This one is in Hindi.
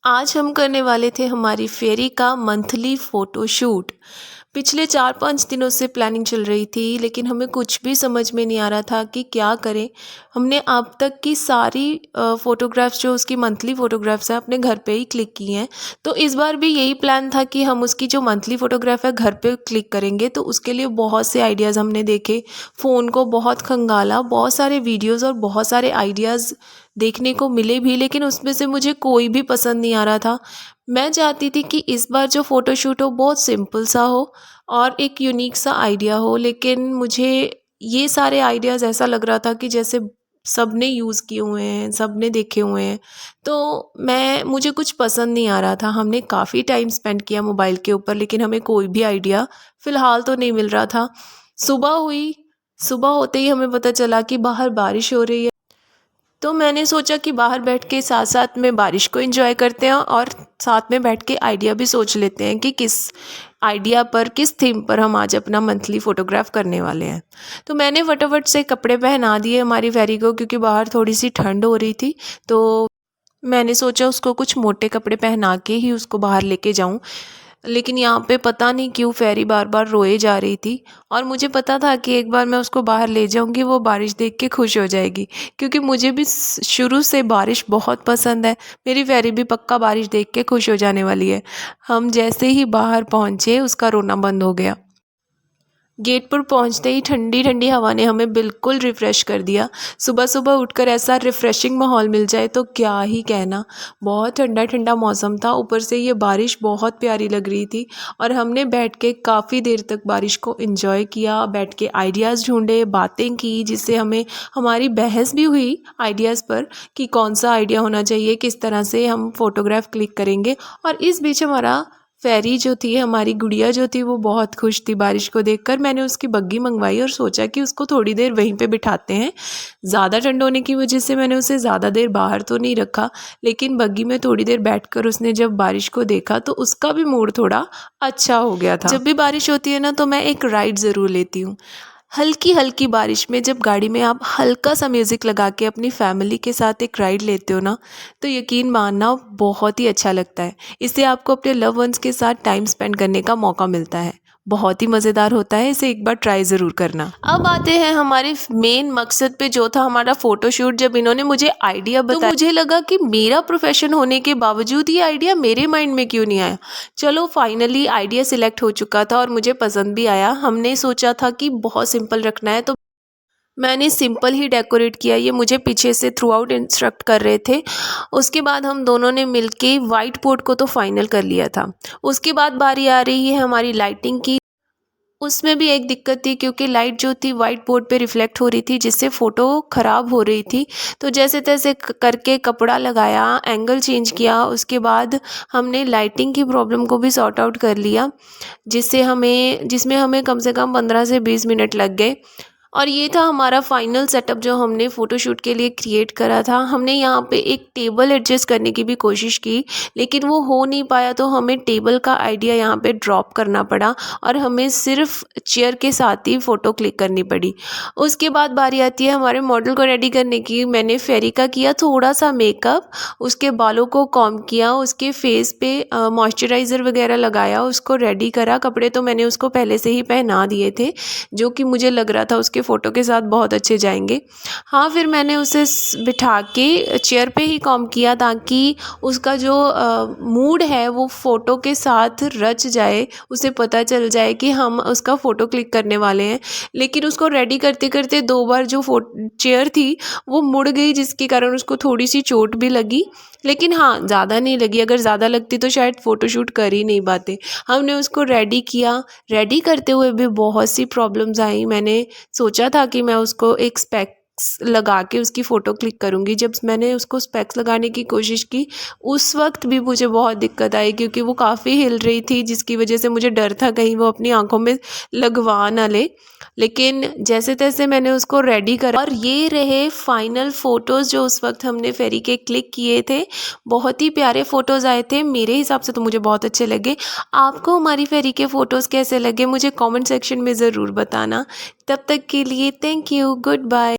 आज हम करने वाले थे हमारी फेरी का मंथली फ़ोटो शूट। पिछले 4-5 दिनों से प्लानिंग चल रही थी, लेकिन हमें कुछ भी समझ में नहीं आ रहा था कि क्या करें। हमने अब तक की सारी फ़ोटोग्राफ्स जो उसकी मंथली फ़ोटोग्राफ्स हैं अपने घर पे ही क्लिक की हैं। तो इस बार भी यही प्लान था कि हम उसकी जो मंथली फ़ोटोग्राफ है घर पे क्लिक करेंगे। तो उसके लिए बहुत से आइडियाज़ हमने देखे, फ़ोन को बहुत खंगाला, बहुत सारे वीडियोज़ और बहुत सारे आइडियाज़ देखने को मिले भी, लेकिन उसमें से मुझे कोई भी पसंद नहीं आ रहा था। मैं चाहती थी कि इस बार जो फ़ोटोशूट हो बहुत सिंपल सा हो और एक यूनिक सा आइडिया हो, लेकिन मुझे ये सारे आइडियाज़ ऐसा लग रहा था कि जैसे सबने यूज़ किए हुए हैं, सबने देखे हुए हैं। तो मुझे कुछ पसंद नहीं आ रहा था। हमने काफ़ी टाइम स्पेंड किया मोबाइल के ऊपर, लेकिन हमें कोई भी आइडिया फ़िलहाल तो नहीं मिल रहा था। सुबह हुई, सुबह होते ही हमें पता चला कि बाहर बारिश हो रही है। तो मैंने सोचा कि बाहर बैठ के साथ साथ में बारिश को एंजॉय करते हैं और साथ में बैठ के आइडिया भी सोच लेते हैं कि किस आइडिया पर, किस थीम पर हम आज अपना मंथली फ़ोटोग्राफ करने वाले हैं। तो मैंने फटाफट से कपड़े पहना दिए हमारी फेरी को, क्योंकि बाहर थोड़ी सी ठंड हो रही थी। तो मैंने सोचा उसको कुछ मोटे कपड़े पहना के ही उसको बाहर लेके जाऊं। लेकिन यहाँ पे पता नहीं क्यों फेरी बार बार रोए जा रही थी, और मुझे पता था कि एक बार मैं उसको बाहर ले जाऊंगी वो बारिश देख के खुश हो जाएगी, क्योंकि मुझे भी शुरू से बारिश बहुत पसंद है। मेरी फेरी भी पक्का बारिश देख के खुश हो जाने वाली है। हम जैसे ही बाहर पहुँचे उसका रोना बंद हो गया। गेट पर पहुंचते ही ठंडी ठंडी हवा ने हमें बिल्कुल रिफ़्रेश कर दिया। सुबह सुबह उठकर ऐसा रिफ़्रेशिंग माहौल मिल जाए तो क्या ही कहना। बहुत ठंडा ठंडा मौसम था, ऊपर से ये बारिश बहुत प्यारी लग रही थी, और हमने बैठ के काफ़ी देर तक बारिश को एंजॉय किया। बैठ के आइडियाज़ ढूंढे, बातें की, जिससे हमें हमारी बहस भी हुई आइडियाज़ पर कि कौन सा आइडिया होना चाहिए, किस तरह से हम फ़ोटोग्राफ क्लिक करेंगे। और इस बीच हमारा फेरी जो थी, हमारी गुड़िया जो थी, वो बहुत खुश थी बारिश को देखकर। मैंने उसकी बग्गी मंगवाई और सोचा कि उसको थोड़ी देर वहीं पे बिठाते हैं। ज़्यादा ठंड होने की वजह से मैंने उसे ज़्यादा देर बाहर तो नहीं रखा, लेकिन बग्गी में थोड़ी देर बैठकर उसने जब बारिश को देखा तो उसका भी मूड थोड़ा अच्छा हो गया था। जब भी बारिश होती है ना, तो मैं एक राइड ज़रूर लेती हूँ। हल्की हल्की बारिश में जब गाड़ी में आप हल्का सा म्यूज़िक लगा के अपनी फैमिली के साथ एक राइड लेते हो ना, तो यकीन मानना बहुत ही अच्छा लगता है। इससे आपको अपने लव वंस के साथ टाइम स्पेंड करने का मौका मिलता है। बहुत ही मज़ेदार होता है, इसे एक बार ट्राई ज़रूर करना। अब आते हैं हमारे मेन मकसद पे, जो था हमारा फ़ोटोशूट। जब इन्होंने मुझे आइडिया बताया तो मुझे लगा कि मेरा प्रोफेशन होने के बावजूद ये आइडिया मेरे माइंड में क्यों नहीं आया। चलो, फाइनली आइडिया सिलेक्ट हो चुका था और मुझे पसंद भी आया। हमने सोचा था कि बहुत सिंपल रखना है, तो मैंने सिंपल ही डेकोरेट किया। ये मुझे पीछे से थ्रू आउट इंस्ट्रक्ट कर रहे थे। उसके बाद हम दोनों ने मिलके वाइट बोर्ड को तो फाइनल कर लिया था। उसके बाद बारी आ रही है हमारी लाइटिंग की। उसमें भी एक दिक्कत थी, क्योंकि लाइट जो थी वाइट बोर्ड पे रिफ्लेक्ट हो रही थी, जिससे फ़ोटो ख़राब हो रही थी। तो जैसे तैसे करके कपड़ा लगाया, एंगल चेंज किया। उसके बाद हमने लाइटिंग की प्रॉब्लम को भी सॉर्ट आउट कर लिया, जिसमें हमें कम से कम 15 से 20 मिनट लग गए। और ये था हमारा फाइनल सेटअप जो हमने फ़ोटोशूट के लिए क्रिएट करा था। हमने यहाँ पे एक टेबल एडजस्ट करने की भी कोशिश की, लेकिन वो हो नहीं पाया, तो हमें टेबल का आइडिया यहाँ पे ड्रॉप करना पड़ा और हमें सिर्फ चेयर के साथ ही फ़ोटो क्लिक करनी पड़ी। उसके बाद बारी आती है हमारे मॉडल को रेडी करने की। मैंने फेरी का किया थोड़ा सा मेकअप, उसके बालों को कॉम्ब किया, उसके फेस पे मॉइस्चराइज़र वगैरह लगाया, उसको रेडी करा। कपड़े तो मैंने उसको पहले से ही पहना दिए थे, जो कि मुझे लग रहा था उसके फ़ोटो के साथ बहुत अच्छे जाएंगे। हाँ, फिर मैंने उसे बिठा के चेयर पे ही कॉम्ब किया, ताकि उसका जो मूड है वो फ़ोटो के साथ रच जाए, उसे पता चल जाए कि हम उसका फ़ोटो क्लिक करने वाले हैं। लेकिन उसको रेडी करते करते 2 बार जो चेयर थी वो मुड़ गई, जिसके कारण उसको थोड़ी सी चोट भी लगी। लेकिन हाँ, ज़्यादा नहीं लगी। अगर ज़्यादा लगती तो शायद फ़ोटोशूट कर ही नहीं पाते। हमने उसको रेडी किया। रेडी करते हुए भी बहुत सी प्रॉब्लम्स आई। मैंने सोचा था कि मैं उसको एक स्पेक्स लगा के उसकी फ़ोटो क्लिक करूँगी। जब मैंने उसको स्पेक्स लगाने की कोशिश की, उस वक्त भी मुझे बहुत दिक्कत आई, क्योंकि वो काफ़ी हिल रही थी, जिसकी वजह से मुझे डर था कहीं वो अपनी आंखों में लगवा ना ले। लेकिन जैसे तैसे मैंने उसको रेडी करा, और ये रहे फाइनल फ़ोटोज़ जो उस वक्त हमने फेरी के क्लिक किए थे। बहुत ही प्यारे फ़ोटोज़ आए थे, मेरे हिसाब से तो मुझे बहुत अच्छे लगे। आपको हमारी फेरी के फ़ोटोज़ कैसे लगे, मुझे कमेंट सेक्शन में ज़रूर बताना। तब तक के लिए थैंक यू, गुड बाय।